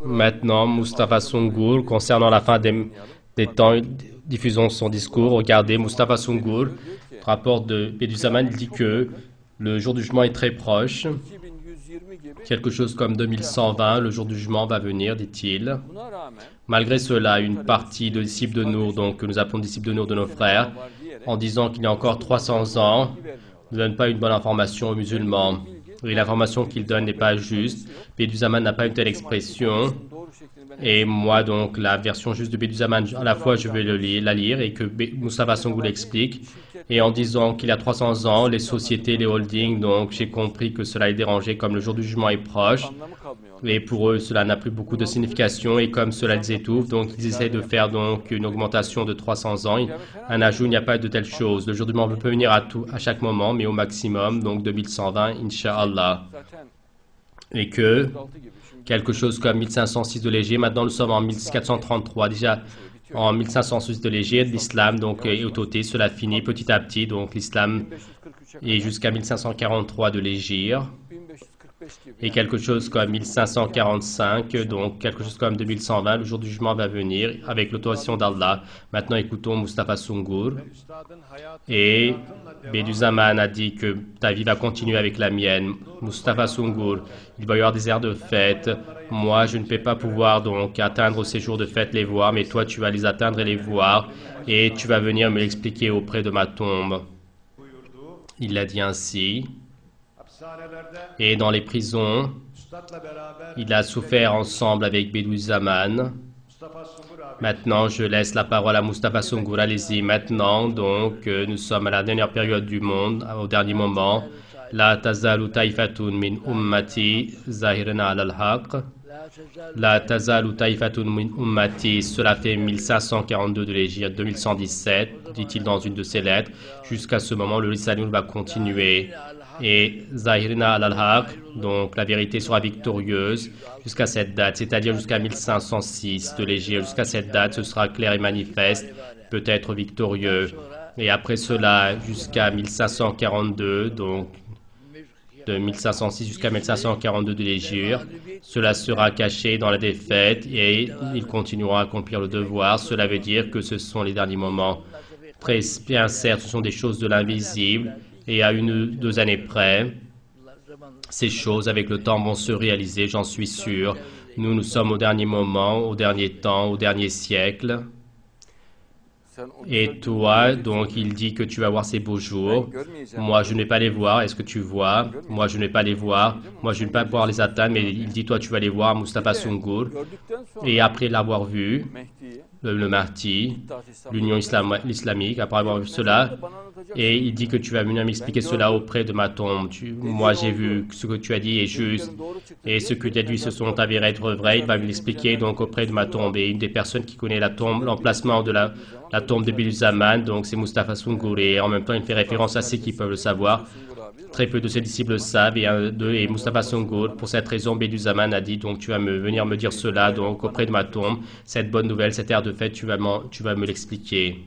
Maintenant, Mustafa Sungur, concernant la fin des temps, diffusons son discours. Regardez, Mustafa Sungur, rapport de Bediüzzaman, il dit que le jour du jugement est très proche. Quelque chose comme 2120, le jour du jugement va venir, dit-il. Malgré cela, une partie de disciples de Nour, donc que nous appelons disciples de Nour de nos frères, en disant qu'il y a encore 300 ans, ne donne pas une bonne information aux musulmans. Et l'information qu'il donne n'est pas juste. Bediüzzaman n'a pas une telle expression. Et moi, donc, la version juste de Bediüzzaman, à la fois, je vais la lire et que Mustafa Sungur l'explique. Et en disant qu'il y a 300 ans, les sociétés, les holdings, donc j'ai compris que cela est dérangé comme le jour du jugement est proche. Et pour eux, cela n'a plus beaucoup de signification et comme cela les étouffe, donc ils essaient de faire donc une augmentation de 300 ans. Un ajout, il n'y a pas de telle chose. Le jour du jugement peut venir à chaque moment, mais au maximum, donc 2120, Inch'Allah. Et que quelque chose comme 1506 de l'Égypte, maintenant nous sommes en 1433, déjà en 1506 de l'Égypte, l'islam donc est ôté, cela finit petit à petit, donc l'islam est jusqu'à 1543 de l'Égypte. Et quelque chose comme 1545, donc quelque chose comme 2120, le jour du jugement va venir avec l'autorisation d'Allah. Maintenant écoutons Mustafa Sungur. Et Bediüzzaman a dit que ta vie va continuer avec la mienne. Mustafa Sungur, il va y avoir des airs de fête. Moi, je ne vais pas pouvoir donc atteindre ces jours de fête, les voir, mais toi, tu vas les atteindre et les voir. Et tu vas venir me l'expliquer auprès de ma tombe. Il l'a dit ainsi. Et dans les prisons, il a souffert ensemble avec Bediüzzaman. Maintenant, je laisse la parole à Mustafa Sungur. Allez-y, maintenant, donc, nous sommes à la dernière période du monde, au dernier moment. La tazalu taifatun min ummati zahirna al-haq. La tazalu taifatun min ummati, cela fait 1542 de l'Égypte, 2117, dit-il dans une de ses lettres. Jusqu'à ce moment, le Risale va continuer. Et Zahirina al-Haq, donc la vérité sera victorieuse jusqu'à cette date, c'est-à-dire jusqu'à 1506 de l'Égypte. Jusqu'à cette date, ce sera clair et manifeste, peut-être victorieux. Et après cela, jusqu'à 1542, donc de 1506 jusqu'à 1542 de l'Égypte, cela sera caché dans la défaite et ils continueront à accomplir le devoir. Cela veut dire que ce sont les derniers moments. Très bien, certes, ce sont des choses de l'invisible. Et à 1 ou 2 années près, ces choses avec le temps vont se réaliser, j'en suis sûr. Nous sommes au dernier moment, au dernier temps, au dernier siècle. Et toi, donc, il dit que tu vas voir ces beaux jours. Moi, je ne vais pas les voir. Est-ce que tu vois? Moi, je ne vais pas les voir. Moi, je ne vais pas pouvoir les atteindre. Mais il dit, toi, tu vas les voir, Mustafa Sungur. Et après l'avoir vu, le Mahdi, l'Union islamique, après avoir vu cela, et il dit que tu vas venir m'expliquer cela auprès de ma tombe. Moi, j'ai vu que ce que tu as dit est juste. Et ce que tu as dit se sont avérés être vrai. Il va me l'expliquer donc auprès de ma tombe. Et une des personnes qui connaît la tombe, l'emplacement de la tombe de Bediüzzaman, donc c'est Mustafa Sungur. Et en même temps, il fait référence à ceux qui peuvent le savoir. Très peu de ses disciples le savent et Mustafa Sungur, pour cette raison, Bediüzzaman a dit donc tu vas venir me dire cela donc auprès de ma tombe, cette bonne nouvelle, cette ère de fête, tu vas me l'expliquer.